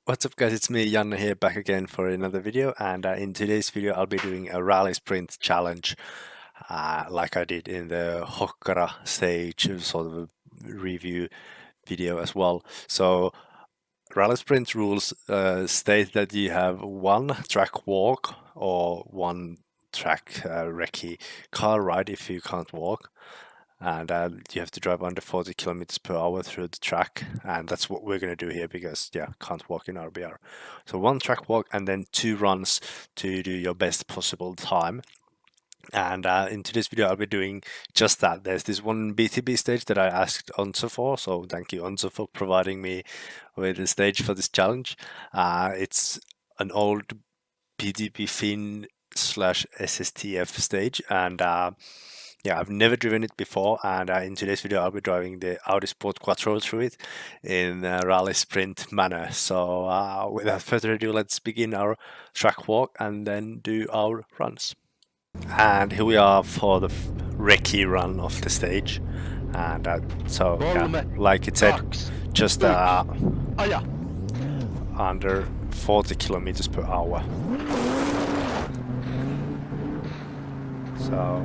What's up guys, it's me Janne here back again for another video, and in today's video I'll be doing a rally sprint challenge like I did in the Hokkara stage, sort of a review video as well. So rally sprint rules state that you have one track walk or one track recce car ride if you can't walk, and you have to drive under 40 kilometers per hour through the track, and that's what we're going to do here because can't walk in RBR. So one track walk and then 2 runs to do your best possible time. And in today's video I'll be doing just that. There's this one BTB stage that I asked Onzo for, so thank you Onzo for providing me with the stage for this challenge. It's an old PTB Fin / SSTF stage, and I've never driven it before, and in today's video I'll be driving the Audi Sport Quattro through it in a rally sprint manner. So without further ado, let's begin our track walk and then do our runs. And here we are for the recce run of the stage, and like it said, just under 40 kilometers per hour. So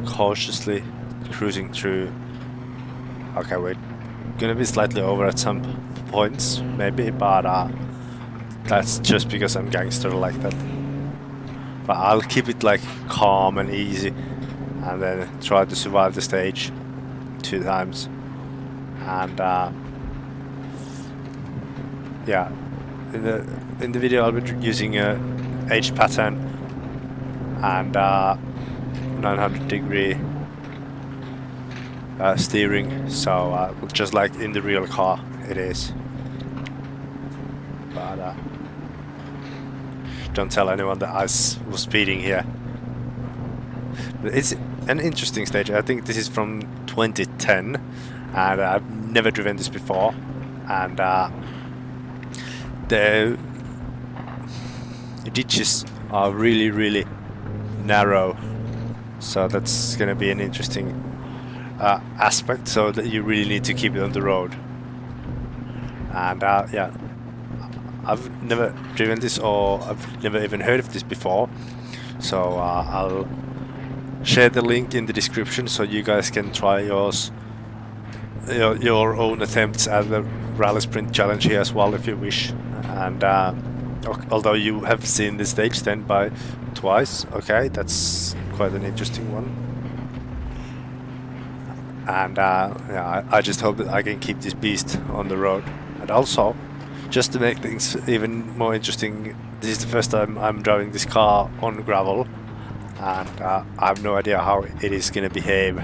cautiously cruising through. Okay, we're gonna be slightly over at some points maybe, but that's just because I'm gangster like that. But I'll keep it like calm and easy, and then try to survive the stage 2 times. And in the video I'll be using a H pattern and 900-degree steering, so just like in the real car it is. But don't tell anyone that I was speeding here. But it's an interesting stage. I think this is from 2010, and I've never driven this before, and the ditches are really narrow, so that's gonna be an interesting aspect, so that you really need to keep it on the road. And I've never driven this, or I've never even heard of this before, so I'll share the link in the description so you guys can try your own attempts at the rally sprint challenge here as well if you wish. And although you have seen this stage then by twice, okay, that's quite an interesting one. And I just hope that I can keep this beast on the road. And also, just to make things even more interesting, this is the first time I'm driving this car on gravel, and I have no idea how it is going to behave.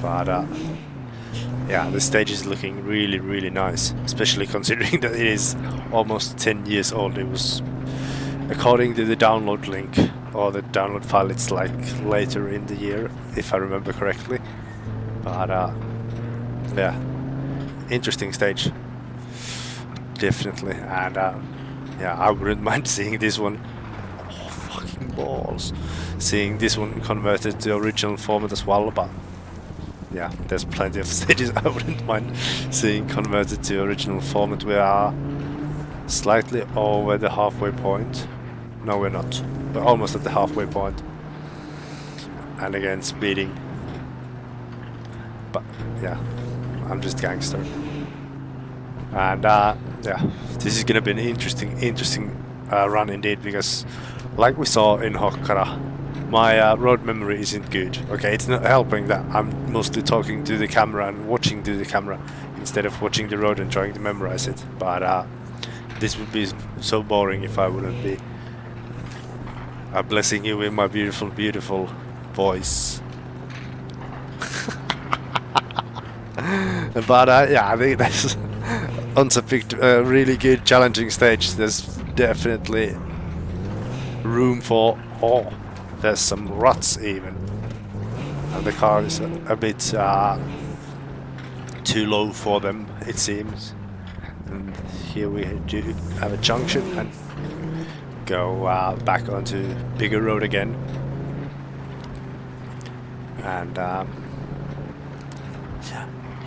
But the stage is looking really nice, especially considering that it is almost 10 years old. It was, according to the download link or the download file, it's like later in the year, if I remember correctly. But interesting stage, definitely. And I wouldn't mind seeing this one. Oh, fucking balls! Seeing this one converted to original format as well, but yeah, there's plenty of stages I wouldn't mind seeing converted to original format. We are slightly over the halfway point. No, we're not. We're almost at the halfway point. And again, speeding. But yeah, I'm just gangster. And this is gonna be an interesting run indeed, because like we saw in Hokkara, my road memory isn't good. Okay, it's not helping that I'm mostly talking to the camera and watching to the camera instead of watching the road and trying to memorize it. But this would be so boring if I wouldn't be blessing you with my beautiful voice. But I think that's Onzo picked a really good challenging stage. There's definitely room for there's some ruts even, and the car is a bit too low for them, it seems. And here we do have a junction and go back onto bigger road again. And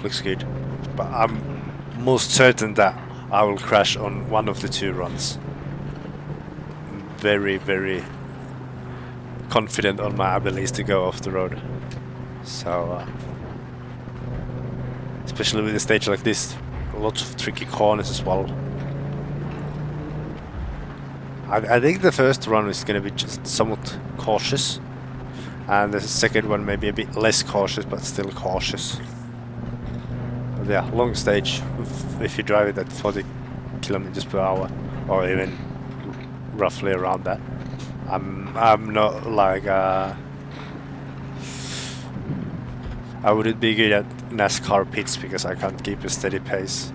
looks good, but I'm most certain that I will crash on one of the two runs. Very, very confident on my abilities to go off the road. So, especially with a stage like this, lots of tricky corners as well. I think the first run is going to be just somewhat cautious, and the second one maybe a bit less cautious, but still cautious. But yeah, long stage, if you drive it at 40 kilometers per hour, or even roughly around that. I'm not like I wouldn't be good at NASCAR pits because I can't keep a steady pace.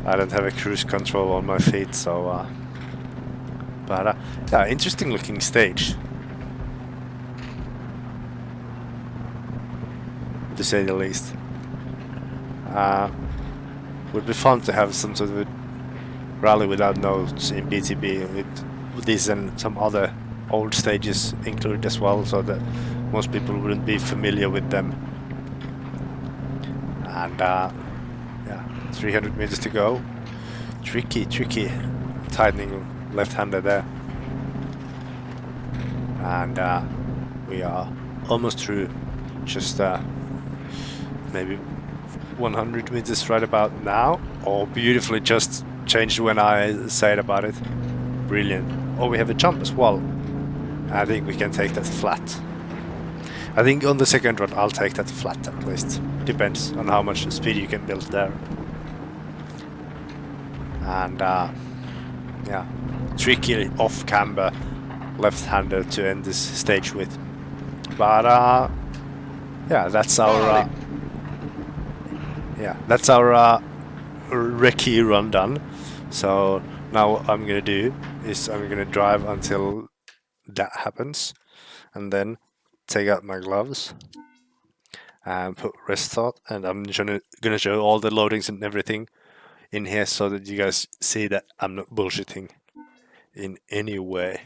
I don't have a cruise control on my feet, so but yeah, interesting looking stage, to say the least. Would be fun to have some sort of a rally without notes in BTB with this and some other old stages included as well, so that most people wouldn't be familiar with them. And yeah, 300 meters to go. Tricky tightening left-hander there. And we are almost through, just maybe 100 meters right about now. Oh, beautifully just changed when I said about it. Brilliant. Oh, we have a jump as well. I think we can take that flat. I think on the second run I'll take that flat at least. Depends on how much speed you can build there. And yeah, tricky off-camber left-hander to end this stage with. But yeah, that's our recce run done. So now what I'm gonna do is I'm gonna drive until that happens, and then take out my gloves and put rest start, and I'm gonna show all the loadings and everything in here so that you guys see that I'm not bullshitting in any way.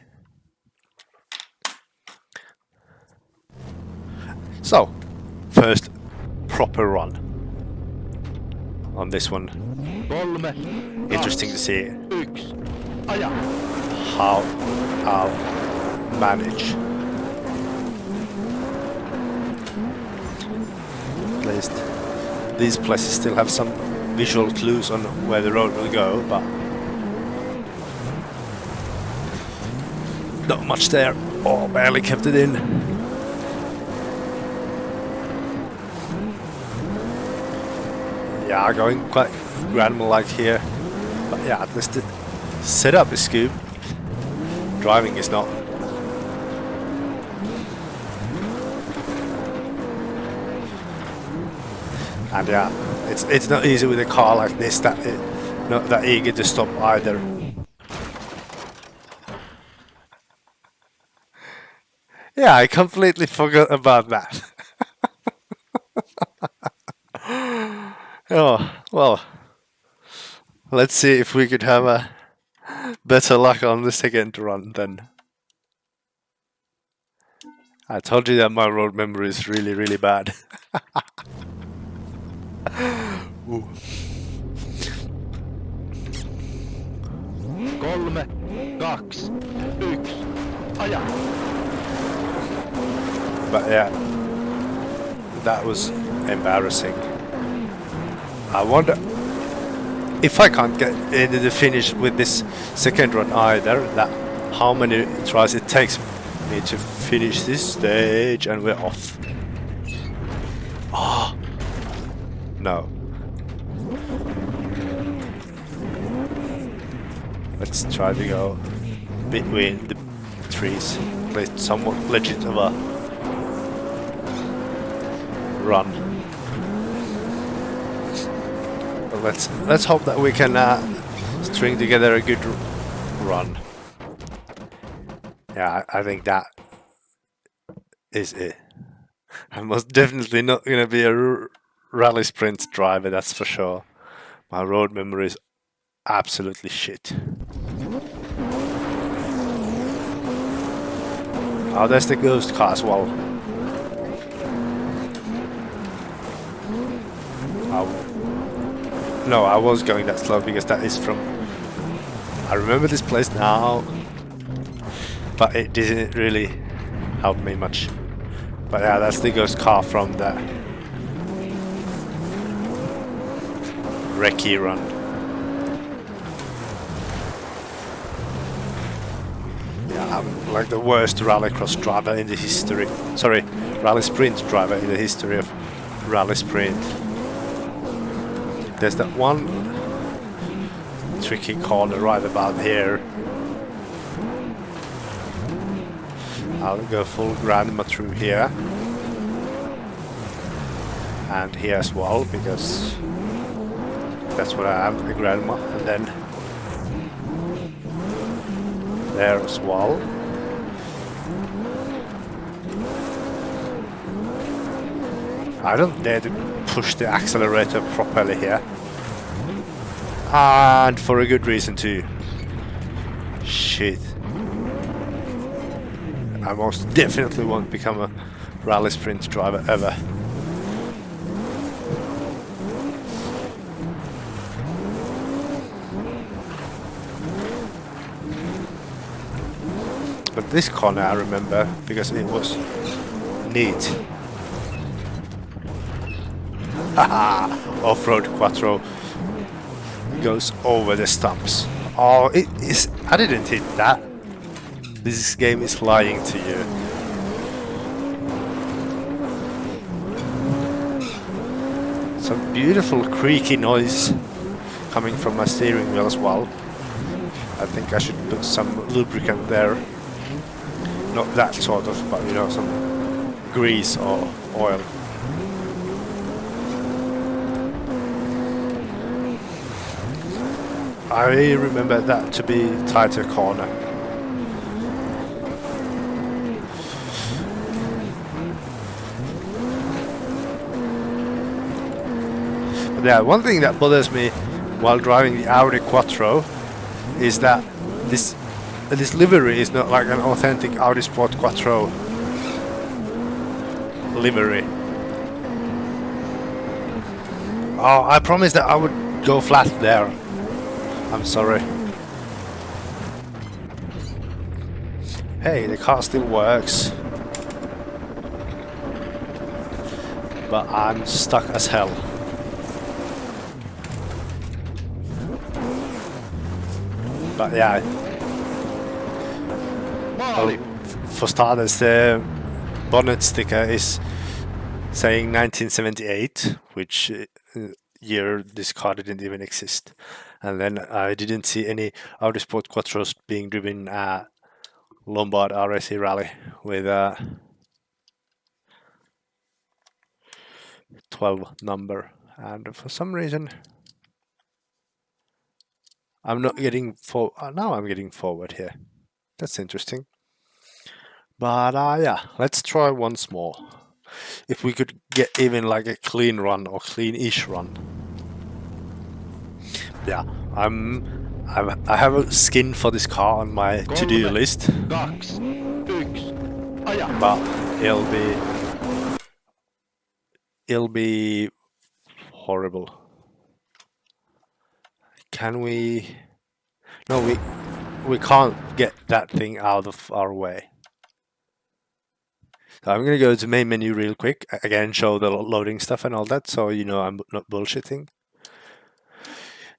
So, first proper run on this one. Interesting to see how I'll manage. At least these places still have some visual clues on where the road will go, but not much there. Oh, barely kept it in. Yeah, going quite granular-like here, but yeah, at least the setup is good. Driving is not. And yeah, it's not easy with a car like this that not that eager to stop either. Yeah, I completely forgot about that. Oh, well, let's see if we could have a better luck on the second run then. I told you that my road memory is really, really bad. Ooh. 3, 2, 1, aja. But yeah, that was embarrassing. I wonder if I can't get into the finish with this second run either, that how many tries it takes me to finish this stage, and we're off. Oh no. Let's try to go between the trees. Play somewhat legit of a run. But let's hope that we can string together a good run. Yeah, I think that is it. I'm most definitely not gonna be a rally sprint driver, that's for sure. My road memory is absolutely shit. Oh, there's the ghost car as well. Oh. No, I was going that slow because that is from... I remember this place now, but it didn't really help me much. But yeah, that's the ghost car from the recce run. Yeah, I'm like the worst rallycross driver in the history. Sorry, rally sprint driver in the history of rally sprint. There's that one tricky corner right about here. I'll go full grandma through here. And here as well, because that's what I am, a grandma. And then there as well. I don't dare to push the accelerator properly here. And for a good reason too. Shit. I most definitely won't become a rally sprint driver ever. But this corner I remember because it was neat. Haha! Off-road quattro goes over the stumps. Oh, it is. I didn't hit that. This game is lying to you. Some beautiful creaky noise coming from my steering wheel as well. I think I should put some lubricant there. Not that sort of, but you know, some grease or oil. I remember that to be tighter corner. But yeah, one thing that bothers me while driving the Audi Quattro is that this livery is not like an authentic Audi Sport Quattro livery. Oh, I promised that I would go flat there. I'm sorry. Hey, the car still works. But I'm stuck as hell. But yeah. Well, for starters, the bonnet sticker is saying 1978, which year this car didn't even exist. And then I didn't see any Audi Sport Quattros being driven at Lombard RSC Rally with a 12 number. And for some reason, I'm not getting forward. Now I'm getting forward here. That's interesting. But yeah, let's try once more. If we could get even like a clean run or clean-ish run. Yeah, I have a skin for this car on my to-do list, but it'll be horrible. Can we? No, we can't get that thing out of our way. So I'm gonna go to main menu real quick again, show the loading stuff and all that, so you know I'm not bullshitting.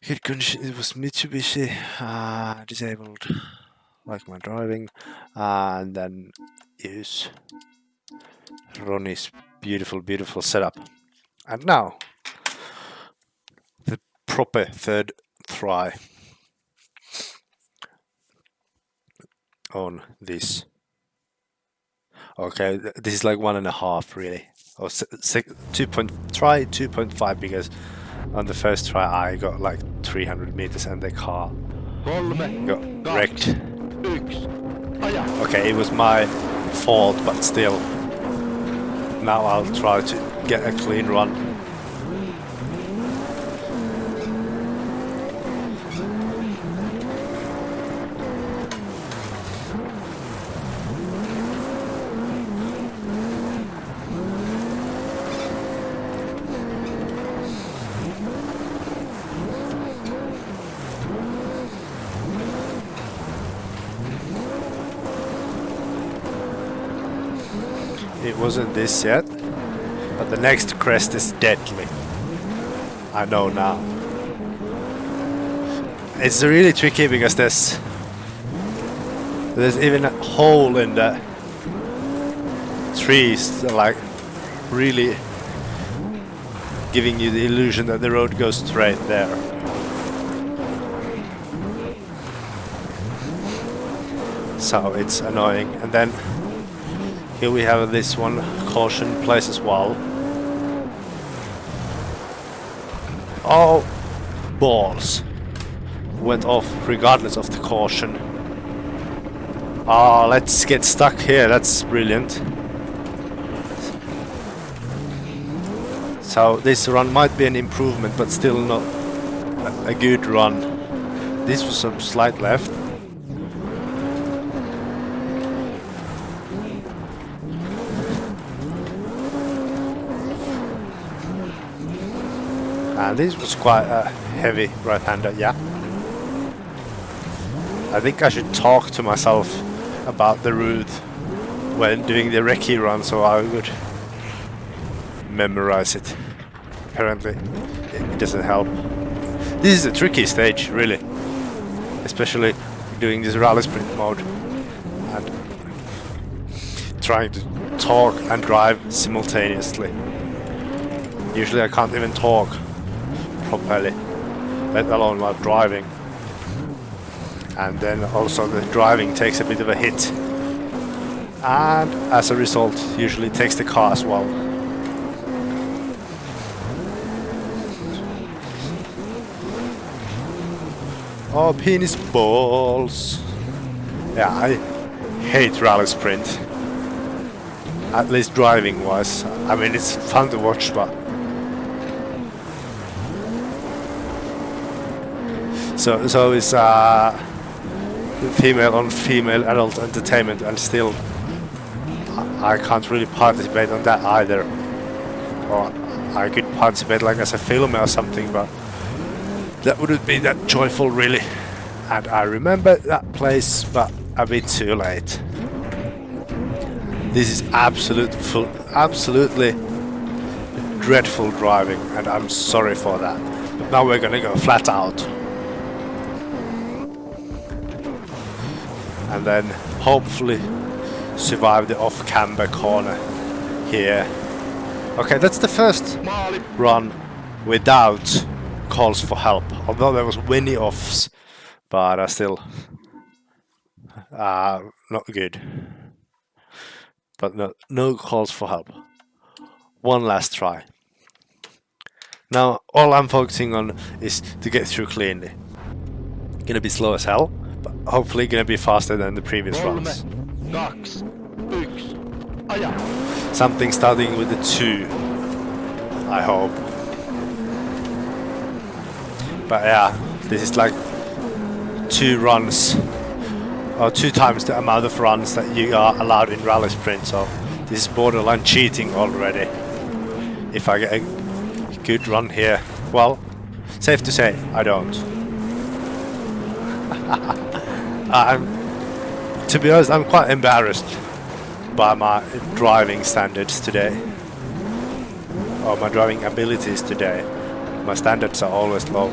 It was Mitsubishi, disabled, like my driving, and then use Ronnie's beautiful setup. And now, the proper third try on this. Okay, this is like 1.5 really, or 2.5 because on the first try I got like 300 meters and the car got wrecked. Okay, it was my fault, but still. Now I'll try to get a clean run. it wasn't this yet, but the next crest is deadly. I know now. It's really tricky because there's even a hole in the trees, like really giving you the illusion that the road goes straight there. So it's annoying. And then here we have this one, caution place as well. Oh, balls. Went off regardless of the caution. Oh, let's get stuck here. That's brilliant. So this run might be an improvement, but still not a good run. This was some slight left. And this was quite a heavy right-hander, yeah. I think I should talk to myself about the route when doing the recce run, so I would memorize it. Apparently it doesn't help. This is a tricky stage, really, especially doing this Rallysprint mode and trying to talk and drive simultaneously. Usually I can't even talk properly, let alone while driving. And then also the driving takes a bit of a hit, and as a result usually takes the car as well. Oh, penis balls. Yeah, I hate Rallysprint, at least driving wise. I mean, it's fun to watch, but so it's female on female adult entertainment, and still I can't really participate on that either. Or I could participate like as a filmer or something, but that wouldn't be that joyful really. And I remember that place, but a bit too late. This is absolutely dreadful driving, and I'm sorry for that. But now we're gonna go flat out. And then hopefully survive the off-camber corner here. Okay, that's the first run without calls for help, although there was many offs, but still not good. But no calls for help. One last try. Now all I'm focusing on is to get through cleanly. Gonna be slow as hell, but hopefully gonna be faster than the previous runs. Something starting with a 2, I hope. But yeah, this is like 2 runs, or 2 times the amount of runs that you are allowed in Rallysprint, so this is borderline cheating already. If I get a good run here, well, safe to say, I don't. To be honest, I'm quite embarrassed by my driving standards today, or my driving abilities today. My standards are always low.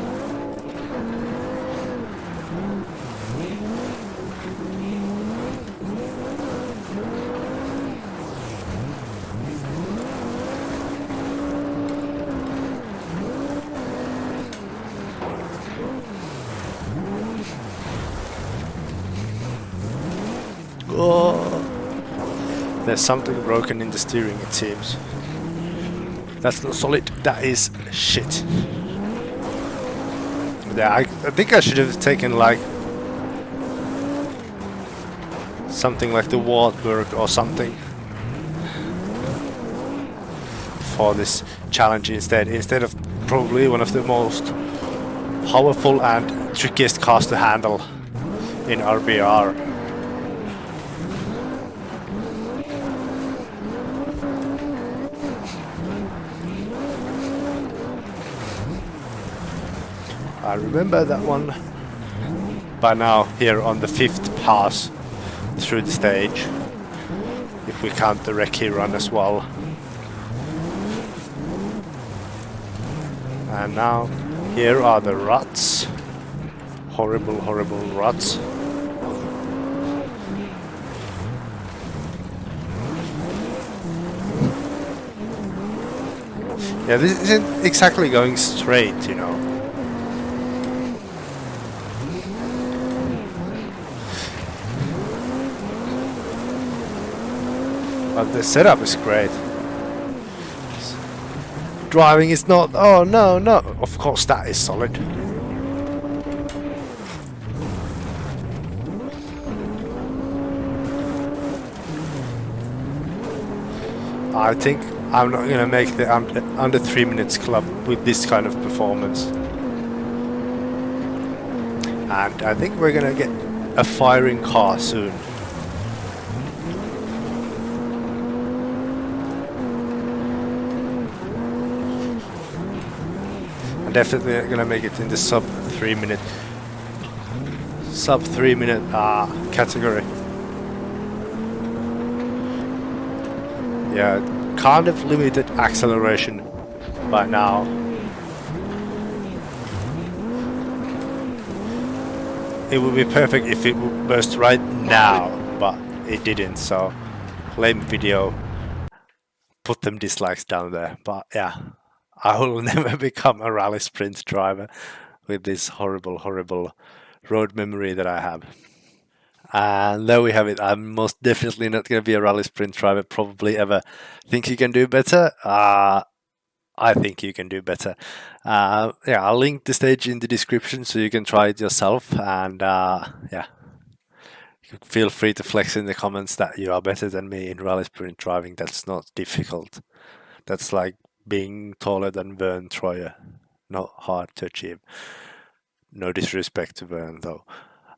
There's something broken in the steering, it seems. That's not solid, that is shit. Yeah, I think I should have taken like something like the Wartburg or something for this challenge instead of probably one of the most powerful and trickiest cars to handle in RBR. I remember that one by now, here on the 5th pass through the stage. if we count the recce run as well. And now here are the ruts. Horrible, horrible ruts. Yeah, this isn't exactly going straight, you know. But the setup is great. Driving is not... Oh, no, no. Of course, that is solid. I think I'm not going to make the under 3 minutes club with this kind of performance. And I think we're going to get a firing car soon. I'm definitely going to make it in the sub 3 minute category. Yeah, kind of limited acceleration by now. It would be perfect if it would burst right now, but it didn't, so lame video. Put them dislikes down there. But yeah, I will never become a rally sprint driver with this horrible, horrible road memory that I have. And there we have it. I'm most definitely not going to be a rally sprint driver, probably ever. Think you can do better? I think you can do better. Yeah, I'll link the stage in the description so you can try it yourself. And yeah, feel free to flex in the comments that you are better than me in rally sprint driving. That's not difficult. That's like being taller than Vern Troyer. Not hard to achieve. No disrespect to Vern though.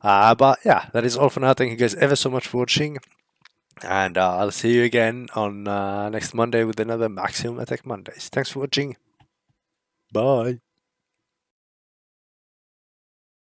But yeah, that is all for now. Thank you guys ever so much for watching. And I'll see you again on next Monday with another Maximum Attack Mondays. Thanks for watching. Bye.